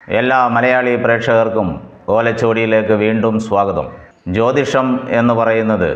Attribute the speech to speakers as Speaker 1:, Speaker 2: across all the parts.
Speaker 1: എല്ലാ മലയാളി പ്രേക്ഷകർക്കും ഓലച്ചുവടിയിലേക്ക് വീണ്ടും സ്വാഗതം. ജ്യോതിഷം എന്ന് പറയുന്നത്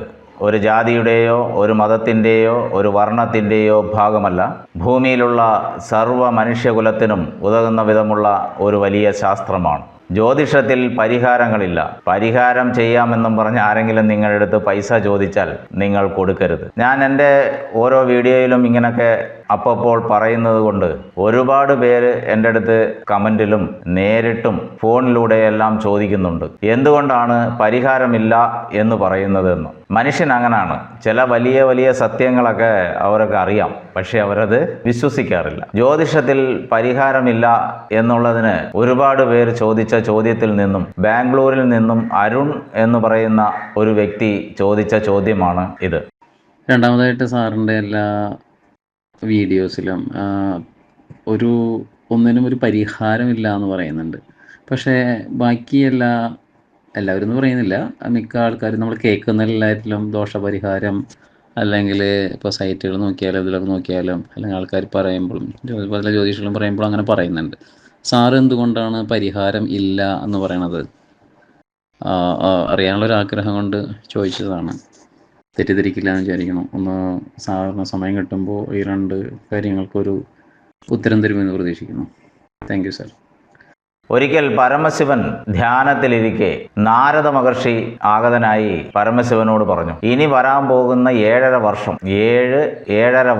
Speaker 1: ഒരു ജാതിയുടെയോ ഒരു മതത്തിൻ്റെയോ ഒരു വർണ്ണത്തിൻ്റെയോ ഭാഗമല്ല. ഭൂമിയിലുള്ള സർവ്വ മനുഷ്യകുലത്തിനും ഉതകുന്ന വിധമുള്ള ഒരു വലിയ ശാസ്ത്രമാണ്. ജ്യോതിഷത്തിൽ പരിഹാരങ്ങളില്ല. പരിഹാരം ചെയ്യാമെന്നും പറഞ്ഞ് ആരെങ്കിലും നിങ്ങളുടെ അടുത്ത് പൈസ ചോദിച്ചാൽ നിങ്ങൾ കൊടുക്കരുത്. ഞാൻ എൻ്റെ ഓരോ വീഡിയോയിലും ഇങ്ങനെയൊക്കെ അപ്പോൾ പറയുന്നത് കൊണ്ട് ഒരുപാട് പേര് എൻ്റെ അടുത്ത് കമൻറ്റിലും നേരിട്ടും ഫോണിലൂടെയെല്ലാം ചോദിക്കുന്നുണ്ട്, എന്തുകൊണ്ടാണ് പരിഹാരമില്ല എന്ന് പറയുന്നതെന്ന്. മനുഷ്യൻ അങ്ങനാണ്. ചില വലിയ വലിയ സത്യങ്ങളൊക്കെ അവരൊക്കെ അറിയാം, പക്ഷെ അവരത് വിശ്വസിക്കാറില്ല. ജ്യോതിഷത്തിൽ പരിഹാരമില്ല എന്നുള്ളതിന് ഒരുപാട് പേർ ചോദിച്ച ചോദ്യത്തിൽ നിന്നും ബാംഗ്ലൂരിൽ നിന്നും അരുൺ എന്ന് പറയുന്ന ഒരു വ്യക്തി ചോദിച്ച ചോദ്യമാണ് ഇത്.
Speaker 2: രണ്ടാമതായിട്ട് സാറിൻ്റെ എല്ലാ വീഡിയോസിലും ഒന്നിനും ഒരു പരിഹാരമില്ല എന്ന് പറയുന്നുണ്ട്. പക്ഷേ ബാക്കി എല്ലാവരും എന്ന് പറയുന്നില്ല, മിക്ക ആൾക്കാരും നമ്മൾ കേൾക്കുന്ന എല്ലാറ്റിലും ദോഷപരിഹാരം അല്ലെങ്കിൽ ഇപ്പോൾ സൈറ്റുകൾ നോക്കിയാലും ഇതിലൊക്കെ നോക്കിയാലും അല്ലെങ്കിൽ ആൾക്കാർ പറയുമ്പോഴും പല ജ്യോതിഷങ്ങളും പറയുമ്പോഴും അങ്ങനെ പറയുന്നുണ്ട്. സാറ് എന്തുകൊണ്ടാണ് പരിഹാരം ഇല്ല എന്ന് പറയണത്? അറിയാനുള്ളൊരാഗ്രഹം കൊണ്ട് ചോദിച്ചതാണ്. തെറ്റിദ്ധരിക്കില്ല എന്ന് വിചാരിക്കണം. ഒന്ന് സാധാരണ സമയം കിട്ടുമ്പോൾ ഈ രണ്ട് കാര്യങ്ങൾക്കൊരു ഉത്തരം തരുമെന്ന് പ്രതീക്ഷിക്കുന്നു. Thank you sir.
Speaker 1: ഒരിക്കൽ പരമശിവൻ ധ്യാനത്തിലിരിക്കെ നാരദ മഹർഷി ആഗതനായി പരമശിവനോട് പറഞ്ഞു, ഇനി വരാൻ പോകുന്ന 7.5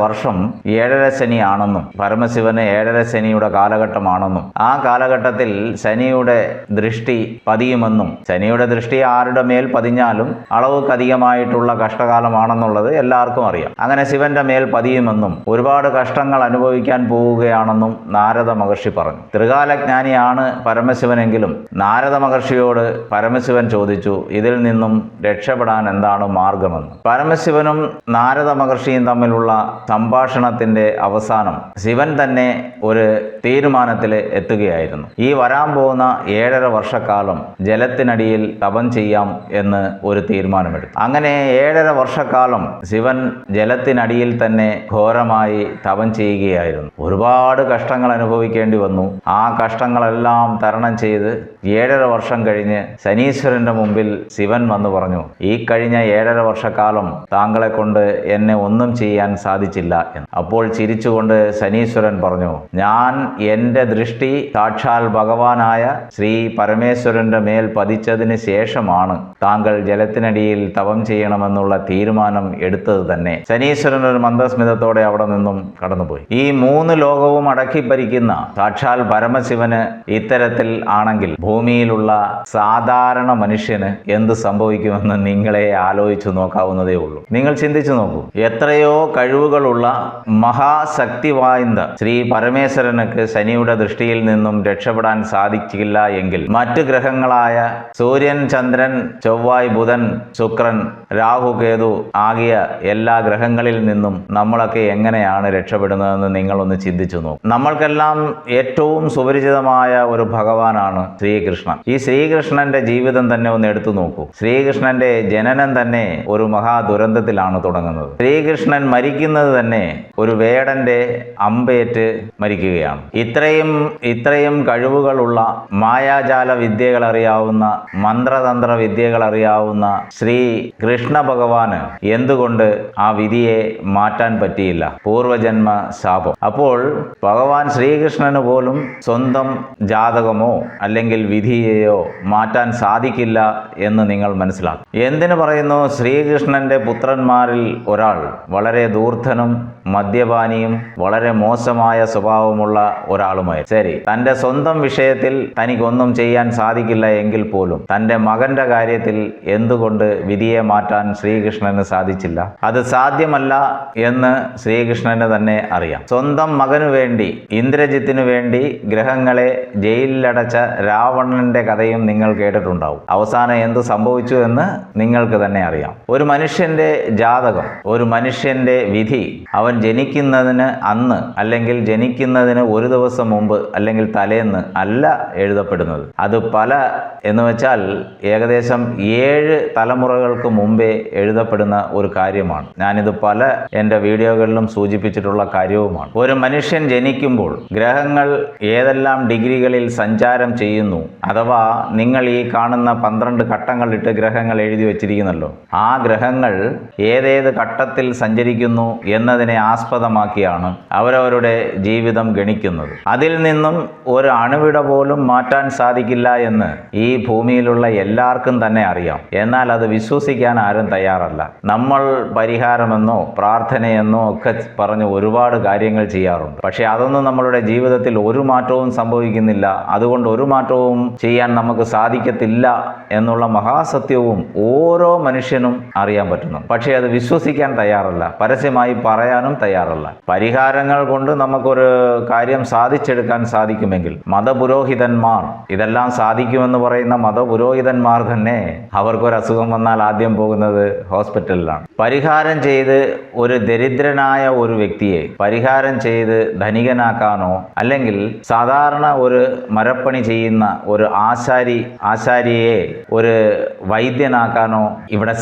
Speaker 1: വർഷം ഏഴര ശനിയാണെന്നും പരമശിവന് 7.5 ശനിയുടെ കാലഘട്ടമാണെന്നും ആ കാലഘട്ടത്തിൽ ശനിയുടെ ദൃഷ്ടി പതിയുമെന്നും ശനിയുടെ ദൃഷ്ടി ആരുടെ മേൽ പതിഞ്ഞാലും അളവുക്കധികമായിട്ടുള്ള കഷ്ടകാലമാണെന്നുള്ളത് എല്ലാവർക്കും അറിയാം. അങ്ങനെ ശിവന്റെ മേൽ പതിയുമെന്നും ഒരുപാട് കഷ്ടങ്ങൾ അനുഭവിക്കാൻ പോവുകയാണെന്നും നാരദ മഹർഷി പറഞ്ഞു. ത്രികാലജ്ഞാനിയാണ് പരമശിവനെങ്കിലും നാരദ മഹർഷിയോട് പരമശിവൻ ചോദിച്ചു, ഇതിൽ നിന്നും രക്ഷപ്പെടാൻ എന്താണ് മാർഗമെന്ന്. പരമശിവനും നാരദ മഹർഷിയും തമ്മിലുള്ള സംഭാഷണത്തിന്റെ അവസാനം ശിവൻ തന്നെ ഒരു തീരുമാനത്തിൽ എത്തുകയായിരുന്നു. ഈ വരാൻ പോകുന്ന 7.5 വർഷക്കാലം ജലത്തിനടിയിൽ തപം ചെയ്യാം എന്ന് ഒരു തീരുമാനമെടുത്തു. അങ്ങനെ 7.5 വർഷക്കാലം ശിവൻ ജലത്തിനടിയിൽ തന്നെ ഘോരമായി തപം ചെയ്യുകയായിരുന്നു. ഒരുപാട് കഷ്ടങ്ങൾ അനുഭവിക്കേണ്ടി വന്നു. ആ കഷ്ടങ്ങളെല്ലാം തരണം ചെയ്ത് 7.5 വർഷം കഴിഞ്ഞ് ശനീശ്വരന്റെ മുമ്പിൽ ശിവൻ വന്നു പറഞ്ഞു, ഈ കഴിഞ്ഞ 7.5 വർഷക്കാലം താങ്കളെ കൊണ്ട് എന്നെ ഒന്നും ചെയ്യാൻ സാധിച്ചില്ല എന്ന്. അപ്പോൾ ചിരിച്ചുകൊണ്ട് ശനീശ്വരൻ പറഞ്ഞു, ഞാൻ എൻ്റെ ദൃഷ്ടി സാക്ഷാൽ ഭഗവാനായ ശ്രീ പരമേശ്വരന്റെ മേൽ പതിച്ചതിന് ശേഷമാണ് താങ്കൾ ജലത്തിനടിയിൽ തപം ചെയ്യണമെന്നുള്ള തീരുമാനം എടുത്തത് തന്നെ. ശനീശ്വരൻ ഒരു മന്ദസ്മിതത്തോടെ അവിടെ നിന്നും കടന്നുപോയി. ഈ 3 ലോകവും അടക്കി ഭരിക്കുന്ന സാക്ഷാൽ പരമശിവന് ഇത്തരത്തിൽ ആണെങ്കിൽ ഭൂമിയിലുള്ള സാധാരണ മനുഷ്യന് എന്ത് സംഭവിക്കുമെന്ന് നിങ്ങളെ ആലോചിച്ചു നോക്കാവുന്നതേ ഉള്ളൂ. നിങ്ങൾ ചിന്തിച്ചു നോക്കൂ. എത്രയോ കഴിവുകളുള്ള മഹാശക്തി വാய்ந்த ശ്രീ പരമേശ്വരനുക്ക് ശനിയുടെ ദൃഷ്ടിയിൽ നിന്നും രക്ഷപ്പെടാൻ സാധിക്കില്ല എങ്കിൽ മറ്റു ഗ്രഹങ്ങളായ സൂര്യൻ, ചന്ദ്രൻ, ചൊവ്വായ്, ബുധൻ, ശുക്രൻ, രാഹു, കേതു ആകിയ എല്ലാ ഗ്രഹങ്ങളിൽ നിന്നും നമ്മളൊക്കെ എങ്ങനെയാണ് രക്ഷപ്പെടുന്നതെന്ന് നിങ്ങളൊന്ന് ചിന്തിച്ചു നോക്കും. നമ്മൾക്കെല്ലാം ഏറ്റവും സുപരിചിതമായ ഒരു ഭഗവാനാണ് ശ്രീകൃഷ്ണൻ. ഈ ശ്രീകൃഷ്ണന്റെ ജീവിതം തന്നെ ഒന്ന് എടുത്തു നോക്കൂ. ശ്രീകൃഷ്ണന്റെ ജനനം തന്നെ ഒരു മഹാദുരന്തത്തിലാണ് തുടങ്ങുന്നത്. ശ്രീകൃഷ്ണൻ മരിക്കുന്നത് തന്നെ ഒരു വേടന്റെ അമ്പേറ്റ് മരിക്കുകയാണ്. ഇത്രയും കഴിവുകളുള്ള മായാജാല വിദ്യകൾ അറിയാവുന്ന, മന്ത്രതന്ത്ര വിദ്യകൾ അറിയാവുന്ന ശ്രീ കൃഷ്ണ ഭഗവാന് എന്തുകൊണ്ട് ആ വിധിയെ മാറ്റാൻ പറ്റിയില്ല? പൂർവജന്മ ശാപം. അപ്പോൾ ഭഗവാൻ ശ്രീകൃഷ്ണന് പോലും സ്വന്തം ജാതകമോ അല്ലെങ്കിൽ വിധിയെയോ മാറ്റാൻ സാധിക്കില്ല എന്ന് നിങ്ങൾ മനസ്സിലാക്കും. എന്തിനു പറയുന്നു? ശ്രീകൃഷ്ണന്റെ പുത്രന്മാരിൽ ഒരാൾ വളരെ ദൂർത്തനും മദ്യപാനിയും വളരെ മോശമായ സ്വഭാവമുള്ള ഒരാളുമായി. ശരി, തൻ്റെ സ്വന്തം വിഷയത്തിൽ തനിക്കൊന്നും ചെയ്യാൻ സാധിക്കില്ല എങ്കിൽ പോലും തൻ്റെ മകന്റെ കാര്യത്തിൽ എന്തുകൊണ്ട് വിധിയെ മാറ്റാൻ ശ്രീകൃഷ്ണന് സാധിച്ചില്ല? അത് സാധ്യമല്ല എന്ന് ശ്രീകൃഷ്ണന് തന്നെ അറിയാം. സ്വന്തം മകനു വേണ്ടി, ഇന്ദ്രജിത്തിനു വേണ്ടി ഗ്രഹങ്ങളെ ജയിലിലടച്ച രാവണന്റെ കഥയും നിങ്ങൾ കേട്ടിട്ടുണ്ടാവും. അവസാനം എന്ത് സംഭവിച്ചു എന്ന് നിങ്ങൾക്ക് തന്നെ അറിയാം. ഒരു മനുഷ്യന്റെ ജാതകം, ഒരു മനുഷ്യന്റെ വിധി അവൻ ജനിക്കുന്നതിന് അന്ന് അല്ലെങ്കിൽ ജനിക്കുന്നതിന് 1 ഒരു ദിവസം മുമ്പ് അല്ലെങ്കിൽ തലേന്ന് അല്ല എഴുതപ്പെടുന്നത്. അത് പല എന്ന് വെച്ചാൽ ഏകദേശം 7 തലമുറകൾക്ക് മുമ്പേ എഴുതപ്പെടുന്ന ഒരു കാര്യമാണ്. ഞാനിത് പല എൻ്റെ വീഡിയോകളിലും സൂചിപ്പിച്ചിട്ടുള്ള കാര്യവുമാണ്. ഒരു മനുഷ്യൻ ജനിക്കുമ്പോൾ ഗ്രഹങ്ങൾ ഏതെല്ലാം ഡിഗ്രികളിൽ സഞ്ചാരം ചെയ്യുന്നു, അഥവാ നിങ്ങൾ ഈ കാണുന്ന 12 ഘട്ടങ്ങളിട്ട് ഗ്രഹങ്ങൾ എഴുതി വച്ചിരിക്കുന്നല്ലോ, ആ ഗ്രഹങ്ങൾ ഏതേത് ഘട്ടത്തിൽ സഞ്ചരിക്കുന്നു എന്നതിനെ ആസ്പദമാക്കിയാണ് അവരവരുടെ ജീവിതം ഗണിക്കുന്നത്. അതിൽ നിന്നും ഒരു അണുവിട പോലും മാറ്റാൻ സാധിക്കില്ല എന്ന് ഈ ഭൂമിയിലുള്ള എല്ലാവർക്കും തന്നെ അറിയാം. എന്നാൽ അത് വിശ്വസിക്കാൻ ആരും തയ്യാറല്ല. നമ്മൾ പരിഹാരമെന്നോ പ്രാർത്ഥനയെന്നോ ഒക്കെ പറഞ്ഞ് ഒരുപാട് കാര്യങ്ങൾ ചെയ്യാറുണ്ട്. പക്ഷെ അതൊന്നും നമ്മളുടെ ജീവിതത്തിൽ ഒരു മാറ്റവും സംഭവിക്കുന്നില്ല. അതുകൊണ്ട് ഒരു മാറ്റവും ചെയ്യാൻ നമുക്ക് സാധിക്കത്തില്ല എന്നുള്ള മഹാസത്യവും ഓരോ മനുഷ്യനും അറിയാൻ പറ്റുന്നു. പക്ഷേ അത് വിശ്വസിക്കാൻ തയ്യാറല്ല, പരസ്യമായി പറയാനും തയ്യാറല്ല. പരിഹാരങ്ങൾ കൊണ്ട് നമുക്കൊരു കാര്യം സാധിച്ചെടുക്കാൻ സാധിക്കുമെങ്കിൽ മതപുരോഹിതന്മാർ ഇതെല്ലാം സാധിക്കുമെന്ന് പറയുന്ന മതപുരോഹിതന്മാർ തന്നെ അവർക്കൊരു അസുഖം വന്നാൽ ആദ്യം പോകുന്നത് ഹോസ്പിറ്റലിലാണ്. പരിഹാരം ചെയ്ത് ഒരു ദരിദ്രനായ ഒരു വ്യക്തിയെ പരിഹാരം ചെയ്ത് ധനികനാക്കാനോ അല്ലെങ്കിൽ സാധാരണ ഒരു മരപ്പണി ചെയ്യുന്ന ഒരു ആശാരിയെ ഒരു വൈദ്യനാക്കാനോ ഇവിടെ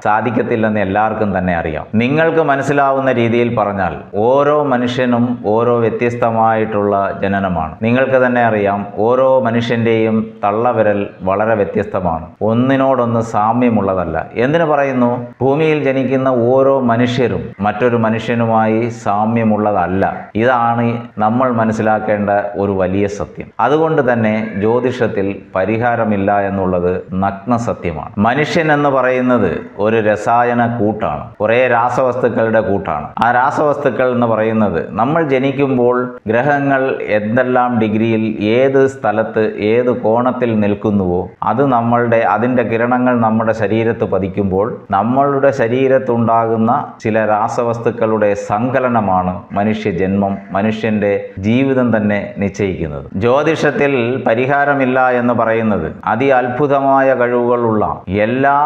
Speaker 1: സാധിക്കത്തില്ലെന്ന് എല്ലാവർക്കും തന്നെ അറിയാം. നിങ്ങൾക്ക് മനസ്സിലാവുന്ന രീതിയിൽ പറഞ്ഞാൽ ഓരോ മനുഷ്യനും ഓരോ വ്യത്യസ്തമായിട്ടുള്ള ജനനമാണ്. നിങ്ങൾക്ക് തന്നെ അറിയാം, ഓരോ മനുഷ്യൻ്റെയും തള്ളവിരൽ വളരെ വ്യത്യസ്തമാണ്, ഒന്നിനോടൊന്ന് സാമ്യമുള്ളതല്ല. എന്തിനു പറയുന്നു? ഭൂമിയിൽ ജനിക്കുന്ന ഓരോ മനുഷ്യരും മറ്റൊരു മനുഷ്യനുമായി സാമ്യമുള്ളതല്ല. ഇതാണ് നമ്മൾ മനസ്സിലാക്കേണ്ട ഒരു വലിയ സത്യം. അതുകൊണ്ട് തന്നെ ജ്യോതിഷത്തിൽ പരിഹാരമില്ല എന്നുള്ളത് നഗ്ന സത്യമാണ്. മനുഷ്യൻ എന്ന് പറയുന്നത് ഒരു രസായന കൂട്ടാണ്, കുറേ രാസവസ്തുക്കളുടെ കൂട്ടാണ്. ആ രാസവസ്തുക്കൾ എന്ന് പറയുന്നത് നമ്മൾ ജനിക്കുമ്പോൾ ഗ്രഹങ്ങൾ എന്തെല്ലാം ഡിഗ്രിയിൽ ഏത് സ്ഥലത്ത് ഏത് കോണത്തിൽ നിൽക്കുന്നുവോ അത് അതിൻ്റെ കിരണങ്ങൾ നമ്മുടെ ശരീരത്ത് പതിക്കുമ്പോൾ നമ്മളുടെ ശരീരത്തുണ്ടാകുന്ന ചില രാസവസ്തുക്കളുടെ സങ്കലനമാണ് മനുഷ്യജന്മം, മനുഷ്യൻ്റെ ജീവിതം തന്നെ നിശ്ചയിക്കുന്നത്. ജ്യോതിഷത്തിൽ പരിഹാരമില്ല എന്ന് പറയുന്നത് അത്ഭുതമായ കഴിവുകളുള്ള എല്ലാ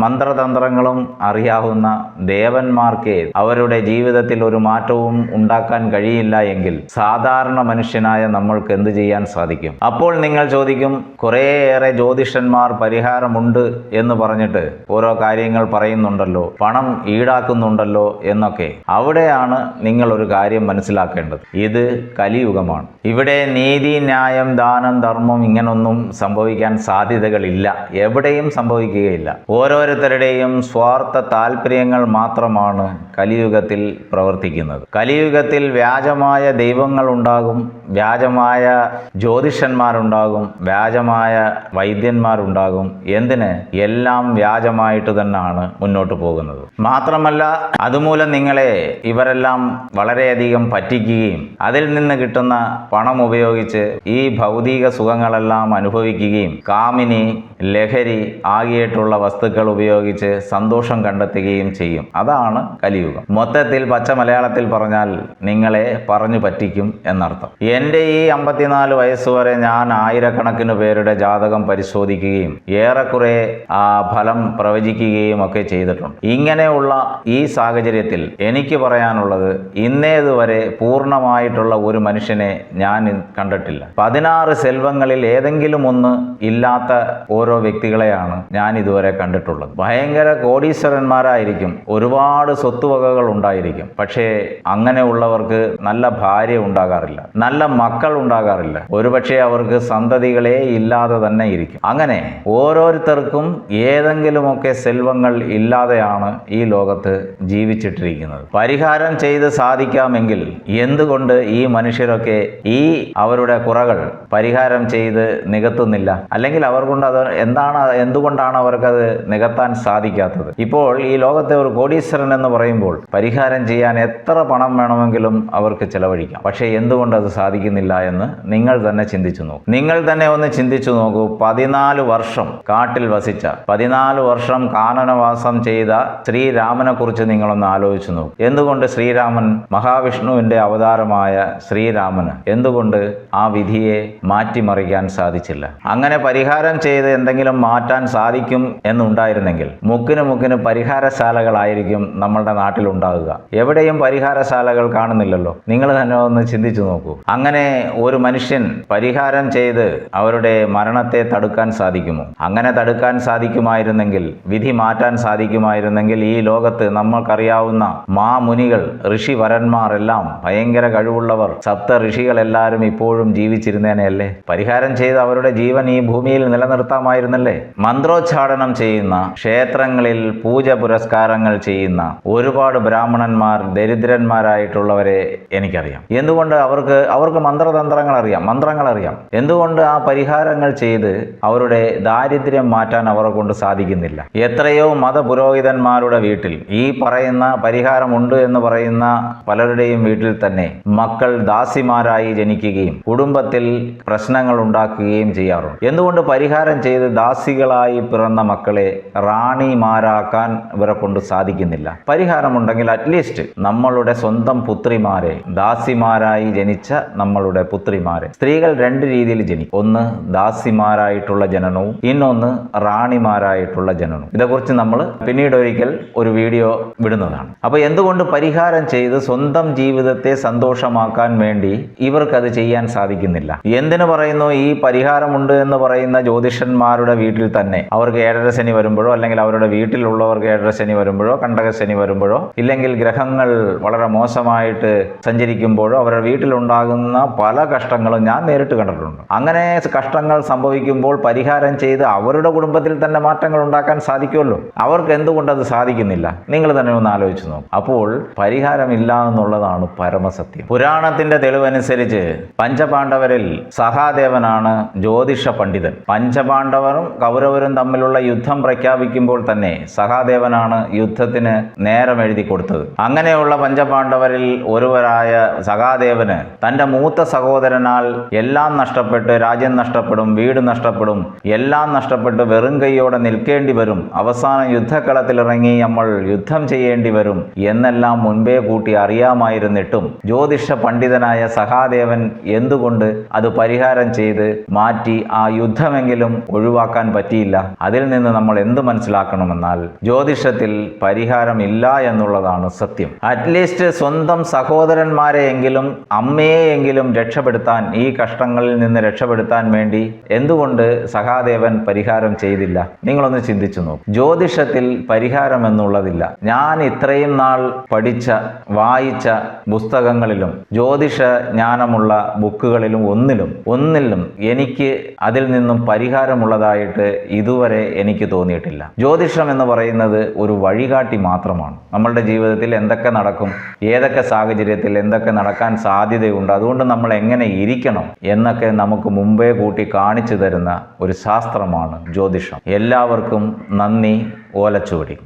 Speaker 1: മന്ത്രതന്ത്രങ്ങളും അറിയാവുന്ന ദേവന്മാർക്ക് അവരുടെ ജീവിതത്തിൽ ഒരു മാറ്റവും ഉണ്ടാക്കാൻ കഴിയില്ല എങ്കിൽ സാധാരണ മനുഷ്യനായ നമ്മൾക്ക് എന്ത് ചെയ്യാൻ സാധിക്കും? അപ്പോൾ നിങ്ങൾ ചോദിക്കും, കുറേയേറെ ജ്യോതിഷന്മാർ പരിഹാരമുണ്ട് എന്ന് പറഞ്ഞിട്ട് ഓരോ കാര്യങ്ങൾ പറയുന്നുണ്ടല്ലോ, പണം ഈടാക്കുന്നുണ്ടല്ലോ എന്നൊക്കെ. അവിടെയാണ് നിങ്ങൾ ഒരു കാര്യം മനസ്സിലാക്കേണ്ടത്. ഇത് കലിയുഗമാണ്. ഇവിടെ നീതി, ന്യായം, ദാനം, ധർമ്മം ഇങ്ങനൊന്നും സംഭവിക്കാൻ സാധ്യതകളില്ല, എവിടെയും സംഭവിക്കുകയില്ല. ഓരോരുത്തരുടെയും സ്വാർത്ഥ താല്പര്യങ്ങൾ മാത്രമാണ് കലിയുഗത്തിൽ പ്രവർത്തിക്കുന്നത്. കലിയുഗത്തിൽ വ്യാജമായ ദൈവങ്ങൾ ഉണ്ടാകും, വ്യാജമായ ജ്യോതിഷന്മാരുണ്ടാകും, വ്യാജമായ വൈദ്യന്മാരുണ്ടാകും. എന്തിന്? എല്ലാം വ്യാജമായിട്ട് തന്നെയാണ് മുന്നോട്ട് പോകുന്നത്. മാത്രമല്ല അതുമൂലം നിങ്ങളെ ഇവരെല്ലാം വളരെയധികം പറ്റിക്കുകയും അതിൽ നിന്ന് കിട്ടുന്ന പണം ഉപയോഗിച്ച് ഈ ഭൗതിക സുഖങ്ങളെല്ലാം അനുഭവിക്കുകയും കാമിനി, ലഹരി ആകിയിട്ടുള്ള വസ്തുക്കൾ ഉപയോഗിച്ച് സന്തോഷം കണ്ടെത്തുകയും ചെയ്യും. അതാണ് കലിയുഗം. മൊത്തത്തിൽ പച്ച മലയാളത്തിൽ പറഞ്ഞാൽ നിങ്ങളെ പറഞ്ഞു പറ്റിക്കും എന്നർത്ഥം. എൻ്റെ ഈ 54 വയസ്സുവരെ ഞാൻ ആയിരക്കണക്കിന് പേരുടെ ജാതകം പരിശോധിക്കുകയും ഏറെക്കുറെ ഫലം പ്രവചിക്കുകയും ഒക്കെ ചെയ്തിട്ടുണ്ട്. ഇങ്ങനെയുള്ള ഈ സാഹചര്യത്തിൽ എനിക്ക് പറയാനുള്ളത്, ഇന്നേതുവരെ പൂർണ്ണമായിട്ടുള്ള ഒരു മനുഷ്യനെ ഞാൻ കണ്ടിട്ടില്ല. 16 സെൽവങ്ങളിൽ ഏതെങ്കിലും ഒന്ന് ഇല്ലാത്ത ഓരോ വ്യക്തികളെയാണ് ഞാൻ ഇതുവരെ കണ്ടിട്ടുള്ളത്. ഭയങ്കര കോടീശ്വരന്മാരായിരിക്കും, ഒരുപാട് സ്വത്തുവകകൾ ഉണ്ടായിരിക്കും. പക്ഷേ അങ്ങനെയുള്ളവർക്ക് നല്ല ഭാര്യ ഉണ്ടാകാറില്ല, നല്ല മക്കൾ ഉണ്ടാകാറില്ല, ഒരുപക്ഷെ അവർക്ക് സന്തതികളെ ഇല്ലാതെ തന്നെ ഇരിക്കും. അങ്ങനെ ഓരോരുത്തർക്കും ഏതെങ്കിലുമൊക്കെ സെൽവങ്ങൾ ഇല്ലാതെയാണ് ഈ ലോകത്ത് ജീവിച്ചിട്ടിരിക്കുന്നത്. പരിഹാരം ചെയ്ത് സാധിക്കാമെങ്കിൽ എന്തുകൊണ്ട് ഈ മനുഷ്യരൊക്കെ ഈ അവരുടെ കുറകൾ പരിഹാരം ചെയ്ത് നികത്തുന്നില്ല? അല്ലെങ്കിൽ അവർക്കൊണ്ട് എന്തുകൊണ്ടാണ് അവർക്കത് നികത്താൻ സാധിക്കാത്തത്? ഇപ്പോൾ ഈ ലോകത്തെ ഒരു കോടീശ്വരൻ എന്ന് പറയുമ്പോൾ പരിഹാരം ചെയ്യാൻ എത്ര പണം വേണമെങ്കിലും അവർക്ക് ചെലവഴിക്കാം. പക്ഷേ എന്തുകൊണ്ട് അത് സാധിക്കുന്നില്ല എന്ന് നിങ്ങൾ തന്നെ ചിന്തിച്ചു നോക്കൂ. നിങ്ങൾ തന്നെ ഒന്ന് ചിന്തിച്ചു നോക്കൂ. 14 വർഷം കാട്ടിൽ വസിച്ച, 14 വർഷം കാനനവാസം ചെയ്ത ശ്രീരാമനെ കുറിച്ച് നിങ്ങളൊന്ന് ആലോചിച്ചു നോക്കൂ. എന്തുകൊണ്ട് ശ്രീരാമൻ, മഹാവിഷ്ണുവിന്റെ അവതാരമായ ശ്രീരാമന് എന്തുകൊണ്ട് ആ വിധിയെ മാറ്റിമറിക്കാൻ സാധിച്ചില്ല? അങ്ങനെ പരിഹാരം ചെയ്ത് എന്തെങ്കിലും മാറ്റാൻ സാധിക്കും എന്നുണ്ടായിരുന്നെങ്കിൽ മുക്കിന് പരിഹാരശാലകളായിരിക്കും നമ്മളുടെ നാട്ടിലുണ്ടാകുക. എവിടെയും പരിഹാരശാലകൾ കാണുന്നില്ലല്ലോ. നിങ്ങൾ തന്നെ ഒന്ന് നിങ്ങളൊന്ന് ചിന്തിച്ചു നോക്കൂ. അങ്ങനെ ഒരു മനുഷ്യൻ പരിഹാരം ചെയ്ത് അവരുടെ മരണത്തെ തടുക്കാൻ സാധിക്കുമോ? അങ്ങനെ തടുക്കാൻ സാധിക്കുമായിരുന്നെങ്കിൽ, വിധി മാറ്റാൻ സാധിക്കുമായിരുന്നെങ്കിൽ, ഈ ലോകത്ത് നമ്മൾക്കറിയാവുന്ന മാമുനികൾ, ഋഷിവരന്മാർ എല്ലാം ഭയങ്കര കഴിവുള്ളവർ, സപ്ത ഋഷികളെല്ലാവരും ഇപ്പോഴും ജീവിച്ചിരുന്നേനെയല്ലേ? പരിഹാരം ചെയ്ത് അവരുടെ ജീവൻ ഈ ഭൂമിയിൽ നിലനിർത്താമായിരുന്നല്ലേ? മന്ത്രോച്ചാടനം ചെയ്യുന്ന, ക്ഷേത്രങ്ങളിൽ പൂജ പുരസ്കാരങ്ങൾ ചെയ്യുന്ന ഒരുപാട് ബ്രാഹ്മണന്മാർ, ദരിദ്രന്മാരായിട്ടുള്ളവരെ എനിക്കറിയാം. എന്തുകൊണ്ട്? അവർക്ക് മന്ത്രതന്ത്രങ്ങൾ അറിയാം, മന്ത്രങ്ങൾ അറിയാം. എന്തുകൊണ്ട് ആ പരിഹാരങ്ങൾ ചെയ്ത് അവരുടെ ദാരിദ്ര്യം മാറ്റാൻ അവരെ കൊണ്ട് സാധിക്കുന്നില്ല? എത്രയോ മതപുരോഹിതന്മാരുടെ വീട്ടിൽ ഈ പറയുന്ന പരിഹാരമുണ്ട് എന്ന് പറയുന്ന പലരുടെയും വീട്ടിൽ തന്നെ മക്കൾ ദാസിമാരായി ജനിക്കുകയും കുടുംബത്തിൽ പ്രശ്നങ്ങൾ ഉണ്ടാക്കുകയും ചെയ്യാറുണ്ട്. എന്തുകൊണ്ട് പരിഹാരം ചെയ്ത് ദാസികളായി പിറന്ന മക്കളെ റാണിമാരാക്കാൻ ഇവരെ കൊണ്ട് സാധിക്കുന്നില്ല? പരിഹാരമുണ്ടെങ്കിൽ അറ്റ്ലീസ്റ്റ് നമ്മളുടെ സ്വന്തം പുത്രിമാരെ, ദാസിമാരായി ജനിച്ച നമ്മളുടെ പുത്രിമാരെ, സ്ത്രീകൾ രണ്ട് രീതിയിൽ ജനിക്കും. ഒന്ന് ദാസിമാരായിട്ടുള്ള ജനനവും, ഇന്നൊന്ന് റാണിമാരായിട്ടുള്ള ജനനവും. ഇതേക്കുറിച്ച് നമ്മൾ പിന്നീട് ഒരിക്കൽ ഒരു വീഡിയോ വിടുന്നതാണ്. അപ്പോൾ എന്തുകൊണ്ട് പരിഹാരം ചെയ്ത് സ്വന്തം ജീവിതത്തെ സന്തോഷമാക്കാൻ വേണ്ടി ഇവർക്കത് ചെയ്യാൻ സാധിക്കുന്നില്ല? എന്തിനു പറയുന്നു? ഈ പരിഹാരമുണ്ട് എന്ന് പറയുന്ന ജ്യോതിഷന്മാരുടെ വീട്ടിൽ തന്നെ അവർക്ക് 7.5 ശനി വരുമ്പോഴോ, അല്ലെങ്കിൽ അവരുടെ വീട്ടിലുള്ളവർക്ക് 7.5 ശനി വരുമ്പോഴോ, കണ്ടകശനി വരുമ്പോഴോ, ഇല്ലെങ്കിൽ ഗ്രഹങ്ങൾ വളരെ മോശമായിട്ട് സഞ്ചരിക്കുമ്പോഴോ അവരുടെ വീട്ടിലുണ്ടാകുന്ന പല കഷ്ടങ്ങളും ഞാൻ നേരിട്ട് കണ്ടിട്ടുണ്ട്. അങ്ങനെ കഷ്ടങ്ങൾ സംഭവിക്കുമ്പോൾ പരിഹാരം ചെയ്ത് അവരുടെ കുടുംബത്തിൽ തന്നെ മാറ്റങ്ങൾ ഉണ്ടാക്കാൻ സാധിക്കുമല്ലോ. അവർക്ക് എന്തുകൊണ്ടത് സാധിക്കുന്നില്ല? നിങ്ങൾ തന്നെ ഒന്ന് ആലോചിച്ച് നോക്കും. അപ്പോൾ പരിഹാരമില്ല എന്നുള്ളതാണ് പരമസത്യം. പുരാണത്തിന്റെ തെളിവനുസരിച്ച് പഞ്ചപാണ്ഡവരിൽ സഹാദേവനാണ് ജ്യോതിഷ പണ്ഡിതൻ. പഞ്ചപാണ്ഡവരും കൗരവരും തമ്മിലുള്ള യുദ്ധം പ്രഖ്യാപിക്കുമ്പോൾ തന്നെ സഹാദേവനാണ് യുദ്ധത്തിന് നേരം എഴുതി കൊടുത്തത്. അങ്ങനെയുള്ള പഞ്ചപാണ്ഡവരിൽ ഒരുവരായ സഹാദേവന് തൻ്റെ മൂത്ത സഹോദരനാൽ എല്ലാം നഷ്ടപ്പെട്ട്, രാജ്യം നഷ്ടപ്പെടും, വീട് നഷ്ടപ്പെടും, എല്ലാം നഷ്ടപ്പെട്ട് വെറും കൈയോടെ നിൽക്കേണ്ടി വരും, അവസാനം യുദ്ധക്കളത്തിലിറങ്ങി നമ്മൾ യുദ്ധം ചെയ്യേണ്ടി വരും എന്നെല്ലാം മുൻപേ കൂട്ടി അറിയാമായിരുന്നിട്ടും ജ്യോതിഷ പണ്ഡിതനായ സഹാദേവൻ എന്തുകൊണ്ട് അത് പരിഹാരം ചെയ്ത് മാറ്റി ആ യുദ്ധമെങ്കിലും ഒഴിവാക്കാൻ പറ്റിയില്ല? അതിൽ നിന്ന് നമ്മൾ എന്ത് മനസ്സിലാക്കണമെന്നാൽ ജ്യോതിഷത്തിൽ പരിഹാരമില്ല എന്നുള്ളതാണ് സത്യം. അറ്റ്ലീസ്റ്റ് സ്വന്തം സഹോദരന്മാരെയെങ്കിലും അമ്മയെയെങ്കിലും രക്ഷപ്പെടുത്താൻ, ഈ കഷ്ടങ്ങളിൽ നിന്ന് രക്ഷപ്പെടുത്താൻ വേണ്ടി എന്തുകൊണ്ട് സഹാദേവൻ പരിഹാരം ചെയ്തില്ല? നിങ്ങളൊന്ന് ചിന്തിച്ചു നോക്കും. ജ്യോതിഷത്തിൽ പരിഹാരം എന്നുള്ളതില്ല. ഞാൻ ഇത്രയും നാൾ പഠിച്ച, വായിച്ച പുസ്തകങ്ങളിലും ജ്യോതിഷ ജ്ഞാനമുള്ള ബുക്കുകളിലും ഒന്നിലും എനിക്ക് അതിൽ നിന്നും പരിഹാരമുള്ളതായിട്ട് ഇതുവരെ എനിക്ക് തോന്നിയിട്ടില്ല. ജ്യോതിഷം എന്ന് പറയുന്നത് ഒരു വഴികാട്ടി മാത്രമാണ്. നമ്മളുടെ ജീവിതത്തിൽ എന്തൊക്കെ നടക്കും, ഏതൊക്കെ സാഹചര്യത്തിൽ എന്തൊക്കെ നടക്കാൻ സാധ്യതയുണ്ട്, അതുകൊണ്ട് നമ്മൾ എങ്ങനെ ഇരിക്കണം എന്നൊക്കെ നമുക്ക് മുമ്പേ കൂട്ടി കാണിച്ചു തരുന്ന ഒരു ശാസ്ത്രമാണ് ജ്യോതിഷം. എല്ലാവർക്കും നന്ദി. ഓലച്ചുവടി.